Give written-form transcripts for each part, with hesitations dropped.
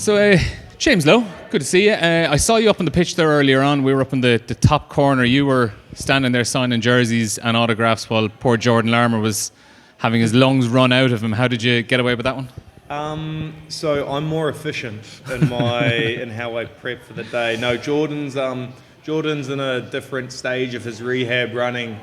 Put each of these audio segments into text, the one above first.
So, James Lowe, good to see you. I saw you up on the pitch there earlier on. We were up in the top corner. You were standing there signing jerseys and autographs while poor Jordan Larmour was having his lungs run out of him. How did you get away with that one? So I'm more efficient in in how I prep for the day. No, Jordan's in a different stage of his rehab running.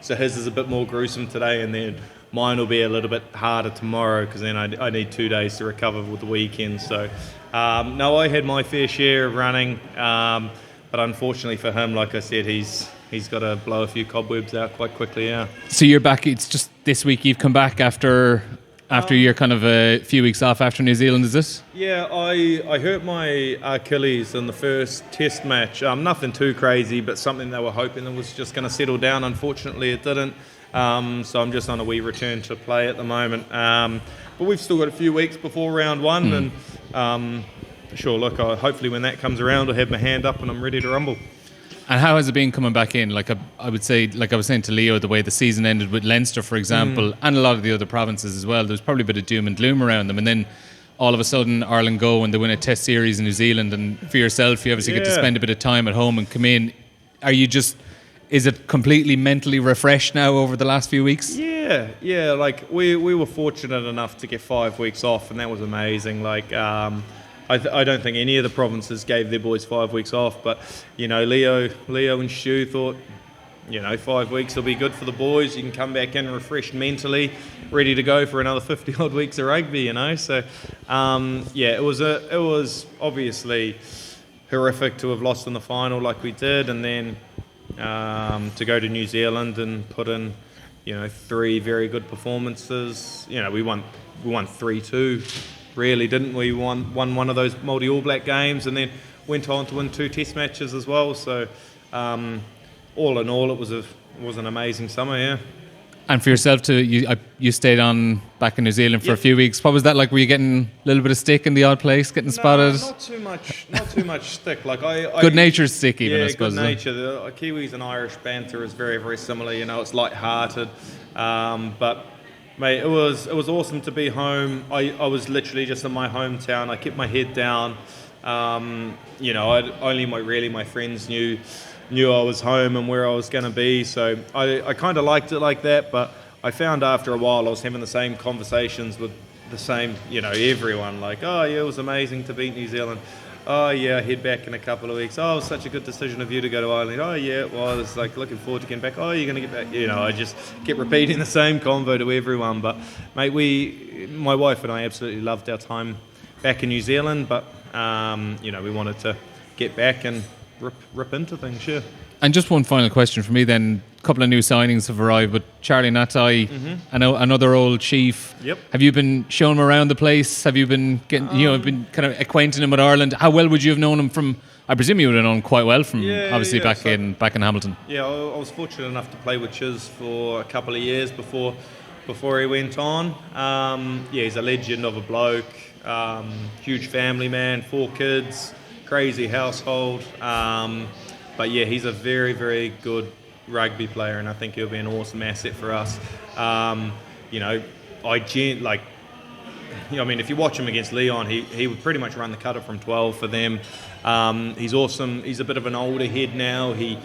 So his is a bit more gruesome today, and then mine will be a little bit harder tomorrow because then I need 2 days to recover with the weekend. So, no, I had my fair share of running, but unfortunately for him, like I said, he's got to blow a few cobwebs out quite quickly. Yeah. So you're back. It's just this week you've come back after you're kind of a few weeks off after New Zealand, is it? Yeah, I hurt my Achilles in the first test match. Nothing too crazy, but something they were hoping it was just going to settle down. Unfortunately, it didn't. So I'm just on a wee return to play at the moment. But we've still got a few weeks before round one, and sure, look, hopefully when that comes around, I'll have my hand up and I'm ready to rumble. And how has it been coming back in? Like I would say, like I was saying to Leo, the way the season ended with Leinster, for example, and a lot of the other provinces as well, there's probably a bit of doom and gloom around them. And then all of a sudden, Ireland go and they win a test series in New Zealand. And for yourself, you obviously get to spend a bit of time at home and come in. Is it completely mentally refreshed now over the last few weeks? Yeah. Like we were fortunate enough to get 5 weeks off, and that was amazing. Like I don't think any of the provinces gave their boys 5 weeks off, but Leo and Stu thought 5 weeks will be good for the boys. You can come back in refreshed mentally, ready to go for another 50 odd weeks of rugby. So it was obviously horrific to have lost in the final like we did, and then to go to New Zealand and put in 3 very good performances. We won 3-2, really, didn't we? Won one of those multi All Black games, and then went on to win 2 test matches as well. So all in all, it was an amazing summer. Yeah. And for yourself too, you stayed on back in New Zealand for a few weeks. What was that like? Were you getting a little bit of stick in the odd place, getting spotted? Not too much stick. Like good natured stick, even, I suppose. Good nature. The Kiwis and Irish banter is very, very similar. It's light-hearted, but mate, it was awesome to be home. I was literally just in my hometown. I kept my head down. Only my friends knew I was home and where I was going to be, so I kind of liked it like that. But I found after a while I was having the same conversations with the same, everyone, like, oh yeah, it was amazing to beat New Zealand. Oh yeah, I head back in a couple of weeks. Oh, it was such a good decision of you to go to Ireland. Oh yeah, it was. Like, looking forward to getting back. Oh, you're going to get back. I just kept repeating the same convo to everyone. But mate, my wife and I absolutely loved our time back in New Zealand, but we wanted to get back and rip into things, sure. And just one final question for me then. A couple of new signings have arrived, but Charlie Ngatai, another old chief. Yep. Have you been showing him around the place? Have you been getting, been kind of acquainting him with Ireland? How well would you have known him from? I presume you would have known him quite well from back in Hamilton. Yeah, I was fortunate enough to play with Chiz for a couple of years before he went on. He's a legend of a bloke. Huge family man, 4 kids. Crazy household, but yeah, he's a very, very good rugby player, and I think he'll be an awesome asset for us. If you watch him against Leon, he would pretty much run the cutter from 12 for them. He's awesome. He's a bit of an older head now. The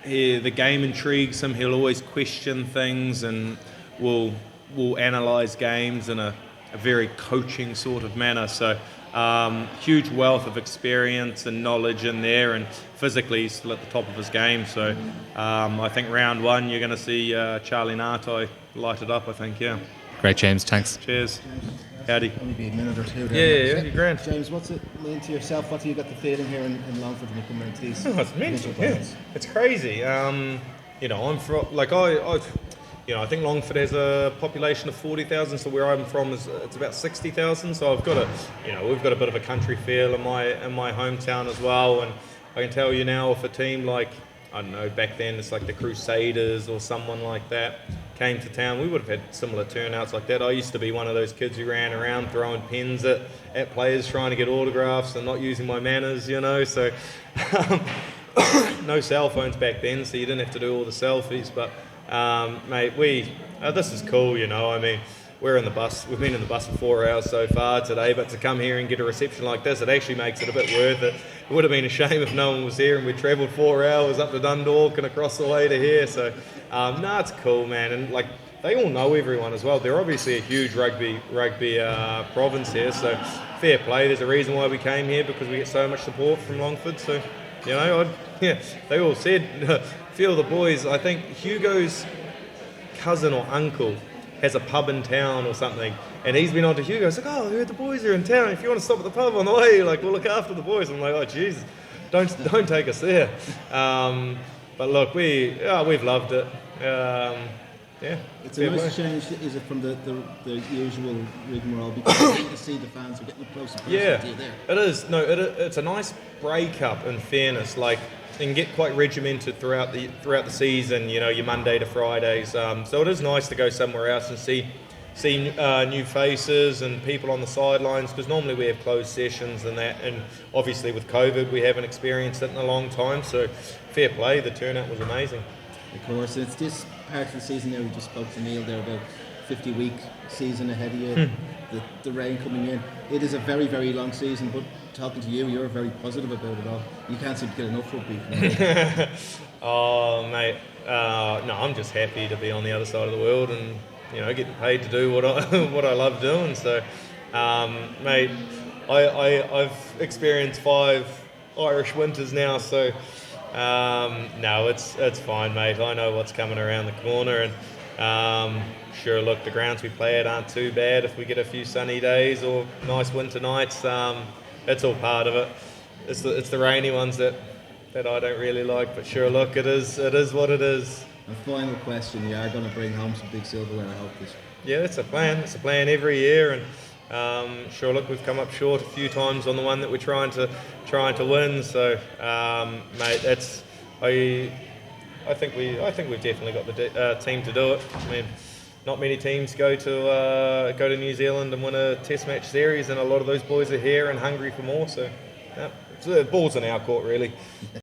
game intrigues him. He'll always question things and will analyse games in a very coaching sort of manner. So. Huge wealth of experience and knowledge in there, and physically he's still at the top of his game. So I think round one you're going to see Charlie Ngatai light it up, I think, yeah. Great, James, thanks. Cheers. Howdy. Only be a minute or two there. Yeah, you're grand. James, what's it mean to yourself? What do you got the feeling here in Longford when you come into these? It's mental. Yeah. It's crazy. I'm from, I think Longford has a population of 40,000, so where I'm from it's about 60,000. So we've got a bit of a country feel in my hometown as well. And I can tell you now, if a team like, I don't know, back then it's like the Crusaders or someone like that came to town, we would have had similar turnouts like that. I used to be one of those kids who ran around throwing pens at players, trying to get autographs and not using my manners, So no cell phones back then, so you didn't have to do all the selfies, but. Mate, this is cool, we're in the bus. We've been in the bus for 4 hours so far today, but to come here and get a reception like this, it actually makes it a bit worth it. It would have been a shame if no one was here and we travelled 4 hours up to Dundalk and across the way to here. So, it's cool, man. And like, they all know everyone as well. They're obviously a huge rugby province here, so fair play. There's a reason why we came here, because we get so much support from Longford. So, they all said, a few of the boys, I think Hugo's cousin or uncle has a pub in town or something, and he's been on to Hugo. He's like, I heard the boys are in town. If you want to stop at the pub on the way, like, we'll look after the boys. I'm like, oh, Jesus, don't take us there. But look, we've loved it. It's a nice change, is it, from the usual rigmarole, because you get to see the fans are getting up close and personal to you there. It is. No, it's a nice break-up, in fairness. Like, you can get quite regimented throughout the season, your Monday to Fridays. So it is nice to go somewhere else and see new faces and people on the sidelines, because normally we have closed sessions and that, and obviously with COVID we haven't experienced it in a long time. So fair play, the turnout was amazing. Of course, it's this part of the season there. We just spoke to Neil there about 50-week season ahead of you, the rain coming in. It is a very, very long season, but talking to you, you're very positive about it all. You can't seem to get enough rugby. Oh, mate. No, I'm just happy to be on the other side of the world and, getting paid to do what I love doing. So, mate, I've experienced 5 Irish winters now, so no, it's fine, mate. I know what's coming around the corner, and sure, look, the grounds we play at aren't too bad if we get a few sunny days or nice winter nights. It's all part of it. It's the rainy ones that I don't really like, but sure, look, it is what it is. And final question, you are going to bring home some big silverware, I hope this. Yeah, that's a plan. It's a plan every year, and sure, look, we've come up short a few times on the one that we're trying to win. So, mate, I think we've definitely got the team to do it. I mean, not many teams go to New Zealand and win a Test match series, and a lot of those boys are here and hungry for more. So, the ball's in our court, really.